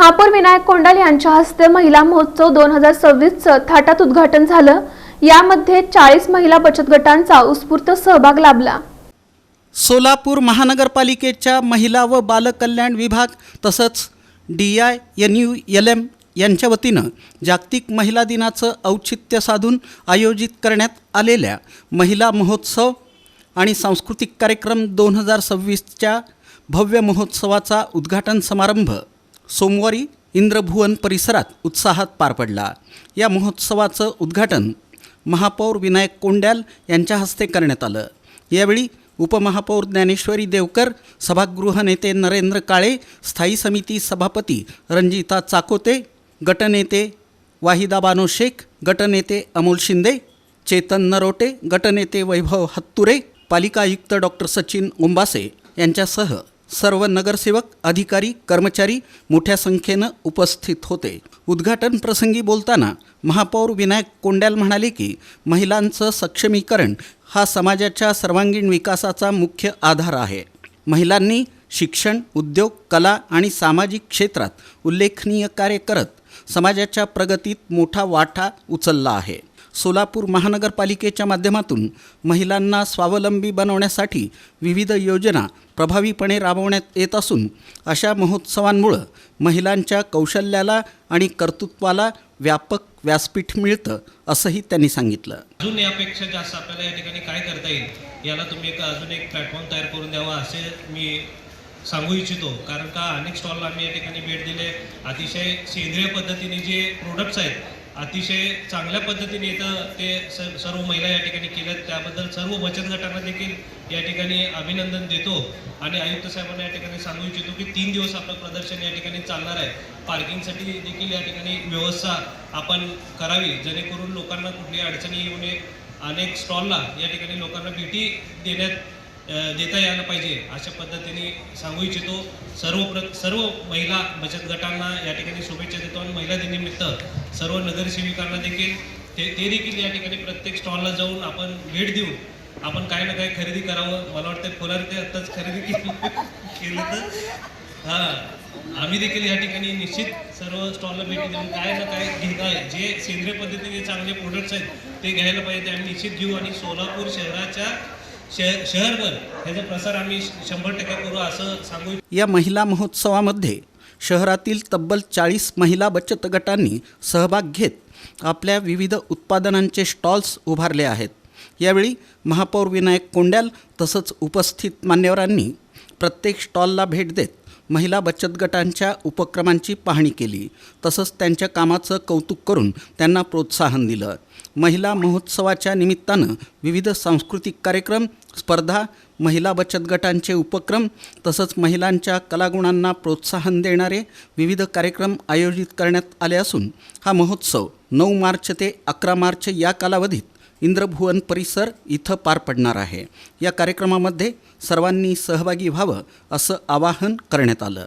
महापौर विनायक कोंडाल यांच्या हस्ते महिला महोत्सव 2026चं थाटात उद्घाटन झालं। यामध्ये 40 महिला बचत गटांचा उत्स्फूर्त सहभाग लाभला। सोलापूर महानगरपालिकेच्या महिला व बालकल्याण विभाग तसंच DINULM यांच्या वतीनं जागतिक महिला दिनाचं औचित्य साधून आयोजित करण्यात आलेल्या महिला महोत्सव आणि सांस्कृतिक कार्यक्रम 2026च्या भव्य महोत्सवाचा उद्घाटन समारंभ सोमवारी इंद्रभुवन परिसरात उत्साहात पार पडला। या महोत्सवाचं उद्घाटन महापौर विनायक कोंडाल यांच्या हस्ते करण्यात आलं। यावेळी उपमहापौर ज्ञानेश्वरी देवकर, सभागृह नेते नरेंद्र काळे, स्थायी समिती सभापती रणजिता चाकोते, गटनेते वाहिदा बानो शेख, गटनेते अमोल शिंदे, चेतन नरोटे, गटनेते वैभव हत्तुरे, पालिका आयुक्त डॉक्टर सचिन ओंबासे यांच्यासह सर्व नगरसेवक, अधिकारी, कर्मचारी मोठ्या संख्येनं उपस्थित होते। उद्घाटन प्रसंगी बोलताना महापौर विनायक कोंडाल म्हणाले की महिलांचं सक्षमीकरण हा समाजाच्या सर्वांगीण विकासाचा मुख्य आधार आहे। महिलांनी शिक्षण, उद्योग, कला आणि सामाजिक क्षेत्रात उल्लेखनीय कार्य करत समाजाच्या प्रगतीत मोठा वाटा उचलला आहे। सोलापूर महानगरपालिकेच्या माध्यमातून महिलांना स्वावलंबी बनवण्यासाठी विविध योजना प्रभावीपणे राबवण्यात येत असून अशा महोत्सवांमुळे महिलांच्या कौशल्याला आणि कर्तृत्वाला व्यापक व्यासपीठ मिळतं असंही त्यांनी सांगितलं। अजून यापेक्षा जास्त आपल्याला या ठिकाणी काय करता येईल याला तुम्ही अजून एक प्लॅटफॉर्म तयार करून द्यावा असे मी सांगू इच्छितो। कारण का अनेक स्टॉलला आम्ही या ठिकाणी भेट दिले, अतिशय सेंद्रिय पद्धतीने जे प्रोडक्ट्स आहेत अतिशय चांगल्या पद्धतीने इथं ते सर्व महिला या ठिकाणी केल्यात, त्याबद्दल सर्व बचत गटांना देखील या ठिकाणी अभिनंदन देतो। आणि आयुक्त साहेबांना या ठिकाणी सांगू इच्छितो की 3 दिवस आपलं प्रदर्शन या ठिकाणी चालणार आहे। पार्किंगसाठी देखील या ठिकाणी व्यवस्था आपण करावी जेणेकरून लोकांना कुठली अडचणी येऊ नये। अनेक स्टॉलला या ठिकाणी लोकांना भेटी देता यायला पाहिजे अशा पद्धतीने सांगू इच्छितो। सर्व महिला बचत गटांना या ठिकाणी शुभेच्छा देतो आणि महिला दिनानिमित्त सर्व नगरसेविकांना देखील ते देखील या ठिकाणी प्रत्येक स्टॉलला जाऊन आपण भेट देऊन आपण काही ना काही खरेदी करावं। मला वाटतं फुलार ते आत्ताच खरेदी केलं तर आम्ही देखील या ठिकाणी निश्चित सर्व स्टॉलला भेटी देऊन काय ना काय घेत आहे, जे सेंद्रिय पद्धतीने चांगले प्रोडक्ट्स आहेत ते घ्यायला पाहिजे ते आम्ही निश्चित घेऊ आणि सोलापूर शहराच्या शहरभर ह्याचा प्रसार आम्ही 100% करू असं सांगू। या महिला महोत्सवामध्ये शहरातील तब्बल 40 महिला बचत गटांनी सहभाग घेत आपल्या विविध उत्पादनांचे स्टॉल्स उभारले आहेत। यावेळी महापौर विनायक कोंडाल तसंच उपस्थित मान्यवरांनी प्रत्येक स्टॉलला भेट देत महिला बचत गटांच्या उपक्रमांची पाहणी केली, तसंच त्यांच्या कामाचं कौतुक करून त्यांना प्रोत्साहन दिलं। महिला महोत्सवाच्या निमित्तानं विविध सांस्कृतिक कार्यक्रम, स्पर्धा, महिला बचत गटांचे उपक्रम तसंच महिलांच्या कलागुणांना प्रोत्साहन देणारे विविध कार्यक्रम आयोजित करण्यात आले असून हा महोत्सव 9 मार्च ते 11 मार्च या कालावधीत इंद्रभुवन परिसर इथं पार पडणार आहे। या कार्यक्रमामध्ये सर्वांनी सहभागी व्हावं असं आवाहन करण्यात आलं।